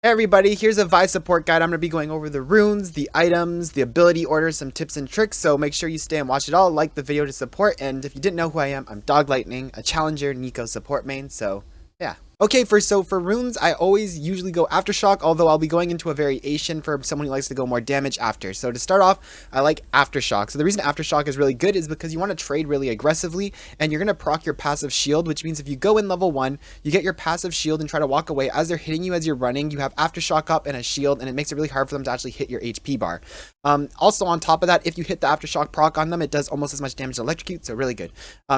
Hey everybody, here's a Vi support guide. I'm going to be going over the runes, the items, the ability order, some tips and tricks, so make sure you stay and watch it all, like the video to support, and if you didn't know who I am, I'm Doglightning, a challenger neeko support main, so yeah. Okay, for runes, I always usually go Aftershock, although I'll be going into a variation for someone who likes to go more damage after. So to start off, I like Aftershock. So the reason Aftershock is really good is because you want to trade really aggressively, and you're going to proc your passive shield, which means if you go in level 1, you get your passive shield and try to walk away. As they're hitting you as you're running, you have Aftershock up and a shield, and it makes it really hard for them to actually hit your HP bar. Also on top of that, if you hit the Aftershock proc on them, it does almost as much damage as Electrocute, so really good.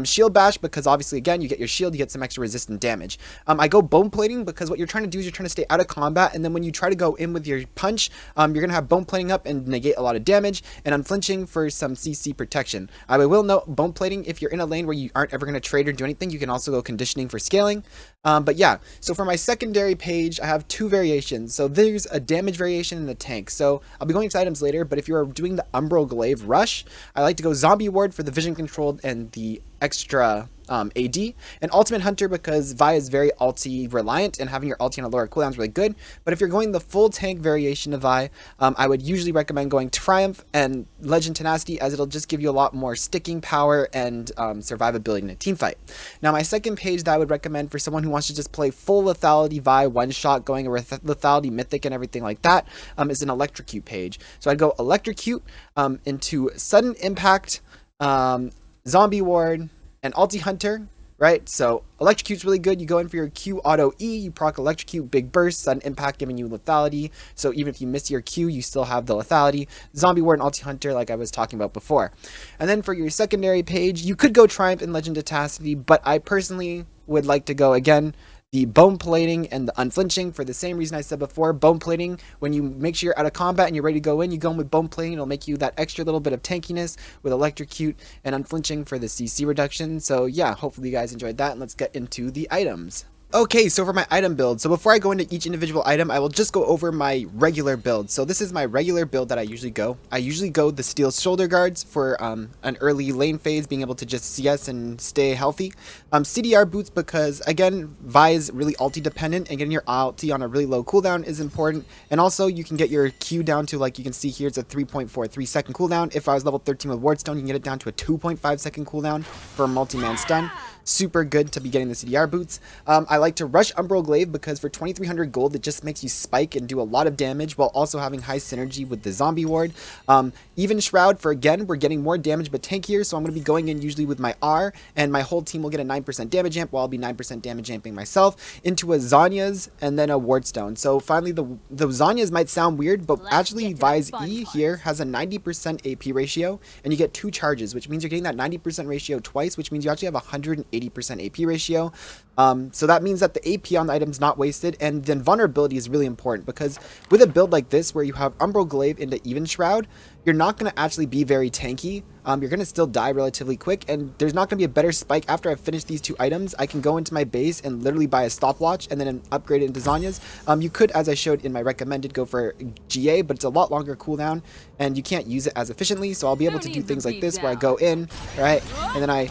Shield Bash, because obviously again, you get your shield, you get some extra resistant damage. I go Bone Plating because what you're trying to do is you're trying to stay out of combat, and then when you try to go in with your punch, you're going to have Bone Plating up and negate a lot of damage, and Unflinching for some CC protection. I will note, Bone Plating, if you're in a lane where you aren't ever going to trade or do anything, you can also go Conditioning for scaling. But yeah, so for my secondary page, I have two variations. So there's a damage variation and a tank. So I'll be going into items later, but if you're doing the Umbral Glaive Rush, I like to go Zombie Ward for the vision controlled and the extra AD, and Ultimate Hunter because Vi is very ulti reliant, and having your ulti on a lower cooldown is really good. But if you're going the full tank variation of Vi, I would usually recommend going Triumph and Legend Tenacity, as it'll just give you a lot more sticking power and survivability in a team fight. Now my second page that I would recommend for someone who wants to just play full lethality Vi one shot, going with lethality mythic and everything like that, is an Electrocute page. So I'd go Electrocute into Sudden Impact, Zombie Ward, and Ulti Hunter, right? So Electrocute's really good. You go in for your Q auto E, you proc Electrocute, big burst, sudden impact giving you lethality. So even if you miss your Q, you still have the lethality. Zombie Ward and Ulti Hunter, like I was talking about before. And then for your secondary page, you could go Triumph and Legend Tenacity, but I personally would like to go again the Bone Plating and the Unflinching for the same reason I said before. Bone Plating, when you make sure you're out of combat and you're ready to go in, you go in with Bone Plating. It'll make you that extra little bit of tankiness with Electrocute, and Unflinching for the CC reduction. So yeah, hopefully you guys enjoyed that, and let's get into the items. Okay, so for my item build, so before I go into each individual item, I will just go over my regular build. So this is my regular build that I usually go. I usually go the Steel Shoulder Guards for an early lane phase, being able to just CS and stay healthy. CDR Boots because, again, Vi is really ulti dependent, and getting your ulti on a really low cooldown is important. And also, you can get your Q down to, like you can see here, it's a 3.43 second cooldown. If I was level 13 with Wardstone, you can get it down to a 2.5 second cooldown for a multi-man stun. Super good to be getting the CDR boots. I like to rush Umbral Glaive because for 2300 gold, it just makes you spike and do a lot of damage while also having high synergy with the Zombie Ward. Even Shroud for, again, we're getting more damage but tankier, so I'm going to be going in usually with my R, and my whole team will get a 9% damage amp, while I'll be 9% damage amping myself, into a Zanya's and then a Wardstone. So finally, the Zanya's might sound weird, but actually Vi's E here has a 90% AP ratio, and you get 2 charges, which means you're getting that 90% ratio twice, which means you actually have 180% AP ratio. So that means that the AP on the item is not wasted, and then vulnerability is really important because with a build like this where you have Umbral Glaive into Even Shroud, you're not going to actually be very tanky. You're going to still die relatively quick, and there's not going to be a better spike. After I've finished these 2 items, I can go into my base and literally buy a stopwatch and then upgrade it into Zanya's. You could, as I showed in my recommended, go for GA, but it's a lot longer cooldown, and you can't use it as efficiently, so I'll be able to do things like this where I go in, right, and then I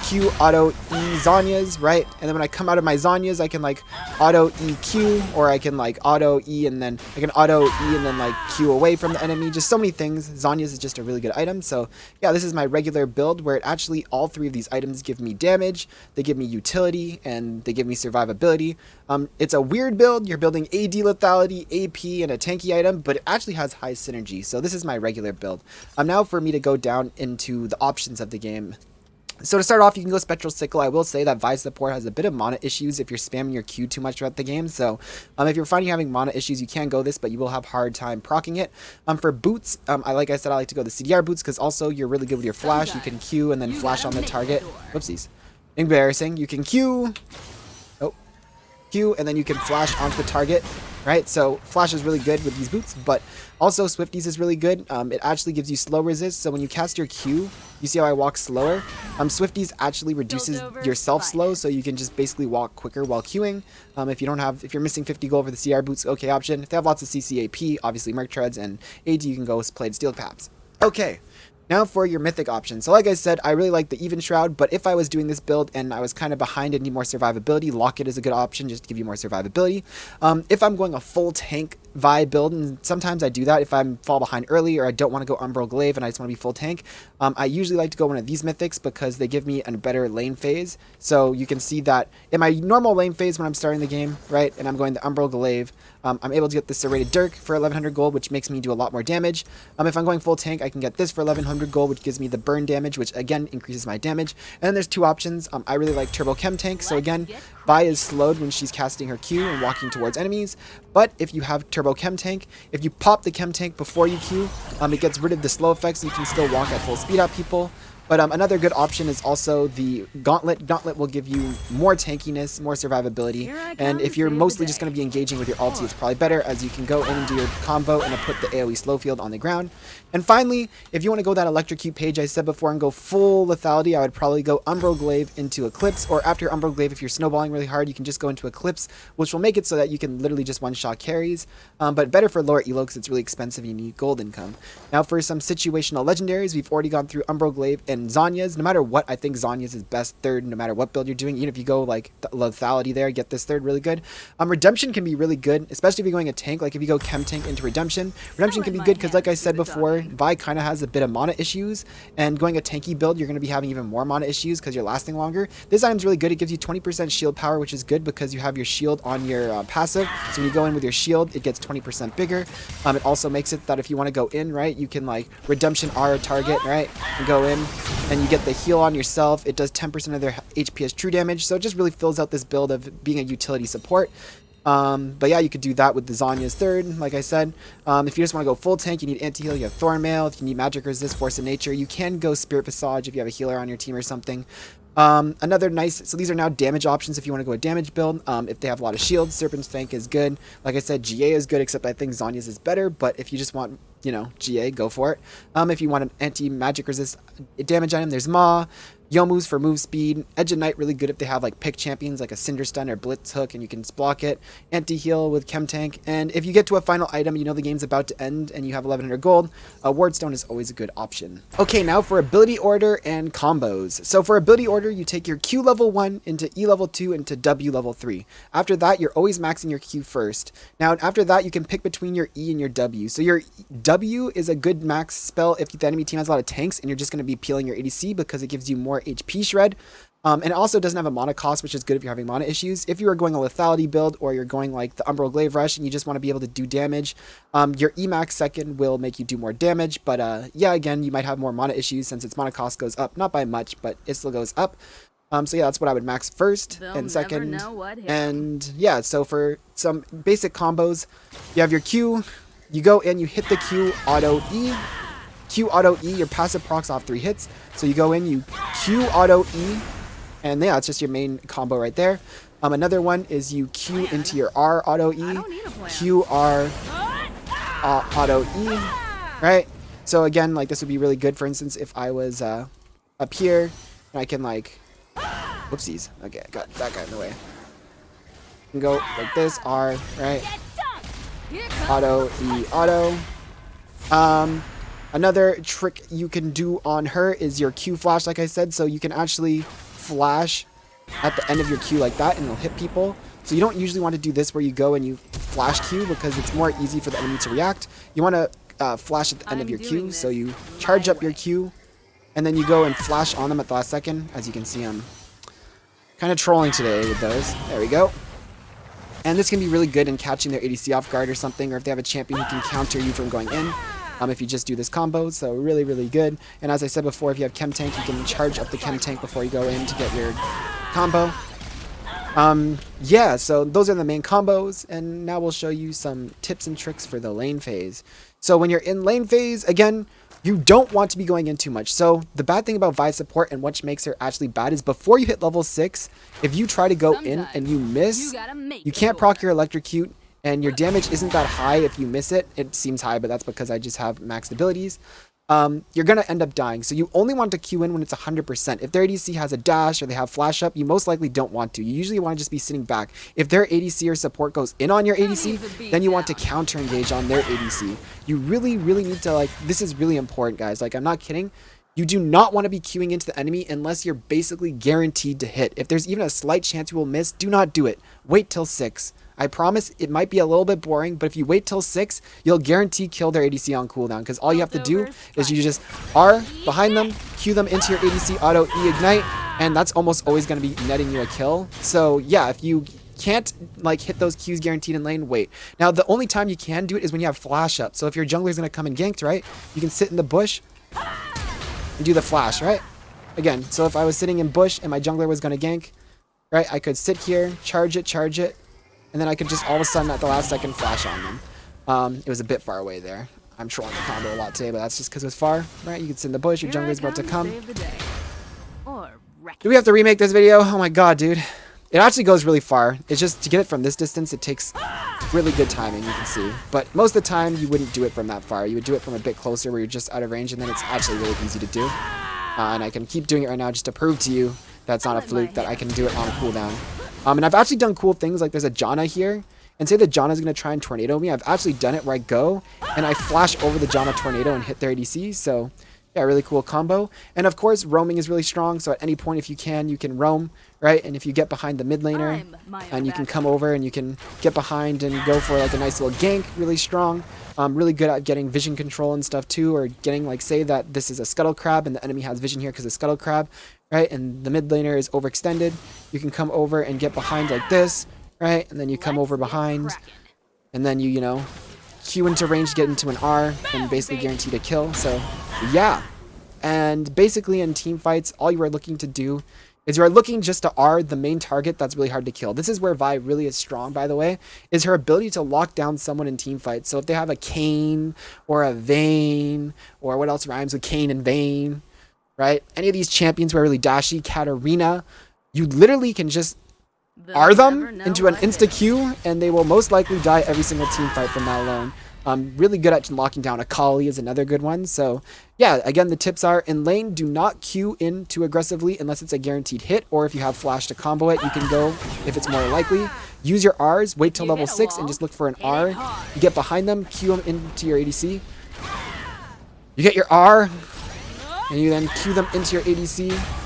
Q auto E Zanya's, right? And then when I come out of my Zanya's, I can like auto E Q, or I can like auto E and then I can auto E and then like Q away from the enemy. Just so many things. Zanya's is just a really good item. So yeah, this is my regular build where it actually all 3 of these items give me damage, they give me utility, and they give me survivability. It's a weird build. You're building AD lethality, AP, and a tanky item, but it actually has high synergy. So this is my regular build. Now for me to go down into the options of the game. So to start off, you can go Spectral Sickle. I will say that Vi support has a bit of mana issues if you're spamming your Q too much throughout the game. So if you're finding you're having mana issues, you can go this, but you will have hard time proccing it. For boots, like I said, I like to go the CDR boots because also you're really good with your flash. You can Q and then flash on the target. Whoopsies. Embarrassing. You can Q. Oh. Q, and then you can flash onto the target, right? So flash is really good with these boots, but also Swifties is really good. It actually gives you slow resist, so when you cast your Q, you see how I walk slower? Swifties actually reduces your self slow, so you can just basically walk quicker while queuing. If you're missing 50 gold for the CR boots, okay option. If they have lots of CCAP, obviously Merc Treads and AD, you can go play Steel Paps. Okay. Now for your mythic options. So like I said, I really like the Even Shroud, but if I was doing this build and I was kind of behind and need more survivability, Locket is a good option just to give you more survivability. If I'm going a full tank vibe build, and sometimes I do that if I fall behind early or I don't want to go Umbral Glaive and I just want to be full tank, I usually like to go one of these mythics because they give me a better lane phase. So you can see that in my normal lane phase when I'm starting the game, right, and I'm going the Umbral Glaive, I'm able to get the Serrated Dirk for 1100 gold, which makes me do a lot more damage. If I'm going full tank, I can get this for 1100 gold, which gives me the burn damage, which again increases my damage. And then there's two options. I really like Turbo Chem Tank. So again, Vi is slowed when she's casting her Q and walking towards enemies. But if you have Turbo Chem Tank, if you pop the Chem Tank before you Q, it gets rid of the slow effects and you can still walk at full speed at people. But another good option is also the Gauntlet. Gauntlet will give you more tankiness, more survivability, and if you're mostly just going to be engaging with your ulti, it's probably better as you can go in and do your combo and put the AoE slow field on the ground. And finally, if you want to go that Electrocute page I said before and go full lethality, I would probably go Umbral Glaive into Eclipse, or after Umbral Glaive, if you're snowballing really hard, you can just go into Eclipse, which will make it so that you can literally just one-shot carries, but better for lower elo because it's really expensive and you need gold income. Now for some situational legendaries, we've already gone through Umbral Glaive and Zhonya's. No matter what, I think Zhonya's is best third no matter what build you're doing. Even if you go like the lethality there, get this third really good. Redemption can be really good, especially if you're going a tank. Like if you go Chem Tank into Redemption, Redemption can be good because like I said before, Vi kind of has a bit of mana issues, and going a tanky build, you're going to be having even more mana issues because you're lasting longer. This item's really good. It gives you 20% shield power, which is good because you have your shield on your passive. So when you go in with your shield, it gets 20% bigger. It also makes it that if you want to go in, right, you can like Redemption R target, right, and go in and you get the heal on yourself. It does 10% of their HP as true damage, so it just really fills out this build of being a utility support. But yeah, you could do that with the Zhonya's third, like I said. If you just want to go full tank, you need anti-heal, you have Thornmail. If you need magic resist, Force of Nature, you can go Spirit Visage if you have a healer on your team or something. Another nice, so these are now damage options if you want to go a damage build. If they have a lot of shields, Serpent's Fang is good. Like I said, GA is good, except I think Zhonya's is better, but if you just want, you know, GA, go for it. If you want an anti-magic resist damage item, there's Ma. Youmuu's for move speed. Edge of Night really good if they have like pick champions like a Cinder Stun or Blitz Hook and you can just block it. Anti-heal with Chem Tank. And if you get to a final item, you know the game's about to end and you have 1100 gold, a Wardstone is always a good option. Okay, now for ability order and combos. So for ability order, you take your Q level 1 into E level 2 into W level 3. After that, you're always maxing your Q first. Now after that, you can pick between your E and your W. So your W is a good max spell if the enemy team has a lot of tanks and you're just going to be peeling your ADC because it gives you more HP shred. And it also doesn't have a mana cost, which is good if you're having mana issues. If you are going a lethality build or you're going like the Umbral Glaive Rush and you just want to be able to do damage, your Emax second will make you do more damage. But yeah, again, you might have more mana issues since its mana cost goes up, not by much, but it still goes up. So yeah, that's what I would max first and second. And yeah, so for some basic combos, you have your Q, you go in, you hit the Q auto E. Q auto E, your passive procs off 3 hits. So you go in, you Q auto E, and yeah, it's just your main combo right there. Another one is you Q into your R auto E, Q R auto E, right? So again, like this would be really good. For instance, if I was up here, and I can like, whoopsies. Okay, I got that guy in the way. You can go like this, R, right? Auto E auto. Another trick you can do on her is your Q flash, like I said. So you can actually flash at the end of your Q like that and it'll hit people. So you don't usually want to do this where you go and you flash Q because it's more easy for the enemy to react. You want to flash at the end of your Q. So you charge up your Q and then you go and flash on them at the last second. As you can see, I'm kind of trolling today with those. There we go. And this can be really good in catching their ADC off guard or something, or if they have a champion who can counter you from going in. If you just do this combo, so really, really good. And as I said before, if you have Chem Tank, you can charge up the Chem Tank before you go in to get your combo. Yeah, so those are the main combos, and now we'll show you some tips and tricks for the lane phase. So when you're in lane phase, again, you don't want to be going in too much. So the bad thing about Vi support and what makes her actually bad is before you hit level 6, if you try to go in and you miss, you can't proc your Electrocute. And your damage isn't that high if you miss it. It seems high, but that's because I just have maxed abilities. you're going to end up dying. So you only want to queue in when it's 100%. If their ADC has a dash or they have flash up, you most likely don't want to. You usually want to just be sitting back. If their ADC or support goes in on your ADC, then you want to counter engage on their ADC. You really, really need to, like, this is really important, guys. Like, I'm not kidding. You do not want to be queuing into the enemy unless you're basically guaranteed to hit. If there's even a slight chance you will miss, do not do it. Wait till 6. I promise it might be a little bit boring, but if you wait till 6, you'll guarantee kill their ADC on cooldown, because all you have to do is you just R behind them, Q them into your ADC, auto E-ignite, and that's almost always going to be netting you a kill. So yeah, if you can't like hit those Qs guaranteed in lane, wait. Now the only time you can do it is when you have flash up. So if your jungler is going to come and ganked, right, you can sit in the bush and do the flash, right? Again, so if I was sitting in bush and my jungler was going to gank, right, I could sit here, charge it, and then I could just all of a sudden at the last second flash on them. It was a bit far away there. I'm trolling the combo a lot today, but that's just because it was far, right? You can sit in the bush, your jungler's about to come. Do we have to remake this video? Oh my god, dude. It actually goes really far. It's just to get it from this distance, it takes really good timing, you can see. But most of the time, you wouldn't do it from that far. You would do it from a bit closer where you're just out of range, and then it's actually really easy to do. And I can keep doing it right now just to prove to you that's not a fluke, that I can do it on cooldown. And I've actually done cool things, like there's a Janna here, and say the Janna's going to try and tornado me. I've actually done it where I go, and I flash over the Janna tornado and hit their ADC, so yeah, really cool combo. And of course, roaming is really strong, so at any point if you can roam, right? And if you get behind the mid laner, and you can come over and you can get behind and go for like a nice little gank, really strong. Really good at getting vision control and stuff too, or getting like, say that this is a scuttle crab and the enemy has vision here because of scuttle crab, right? And the mid laner is overextended. You can come over and get behind like this, right? And then you come over behind, and then you know, Q into range, get into an R, and basically guaranteed a kill. So yeah, and basically in team fights, all you are looking to do is you are looking just to R the main target that's really hard to kill. This is where Vi really is strong, by the way, is her ability to lock down someone in team fights. So if they have a Kayn or a Vayne, or what else rhymes with Kayn and Vayne, right? Any of these champions who are really dashy, Katarina, you literally can just R them into an insta-Q, and they will most likely die every single team fight from that alone. Really good at locking down. Akali is another good one. So yeah, again, the tips are, in lane, do not queue in too aggressively unless it's a guaranteed hit, or if you have flash to combo it, you can go if it's more likely. Use your Rs, wait till level 6 and just look for an R. You get behind them, queue them into your ADC. You get your R, and you then queue them into your ADC.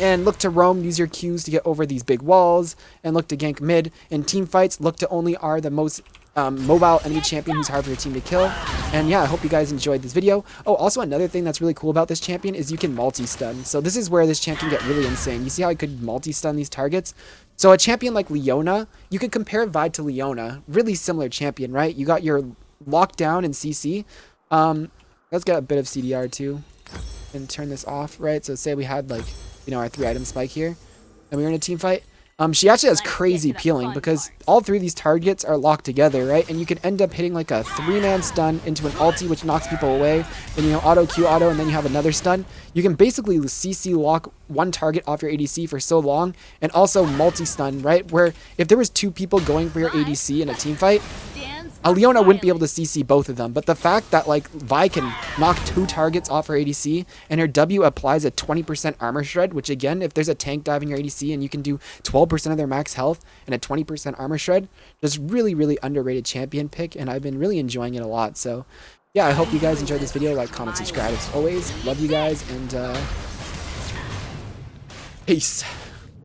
And look to roam, use your Qs to get over these big walls, and look to gank mid. In team fights, look to only R the most mobile enemy champion who's hard for your team to kill. And yeah, I hope you guys enjoyed this video. Oh, also another thing that's really cool about this champion is you can multi-stun. So this is where this champion get really insane. You see how I could multi-stun these targets? So a champion like Leona, you could compare Vi to Leona. Really similar champion, right? You got your lockdown and CC. Let's get a bit of CDR too and turn this off, right? So say we had like, you know, our 3-item spike here, and we were in a team fight. She actually has crazy peeling because all 3 of these targets are locked together, right? And you can end up hitting like a 3-man stun into an ulti, which knocks people away. Then, you know, auto Q auto, and then you have another stun. You can basically CC lock one target off your ADC for so long, and also multi-stun, right? Where if there was 2 people going for your ADC in a team fight, Leona wouldn't be able to CC both of them, but the fact that like Vi can knock 2 targets off her ADC, and her W applies a 20% armor shred, which again, if there's a tank diving your ADC and you can do 12% of their max health and a 20% armor shred, just really, really underrated champion pick, and I've been really enjoying it a lot. So yeah, I hope you guys enjoyed this video. Like, comment, subscribe as always. Love you guys, and peace.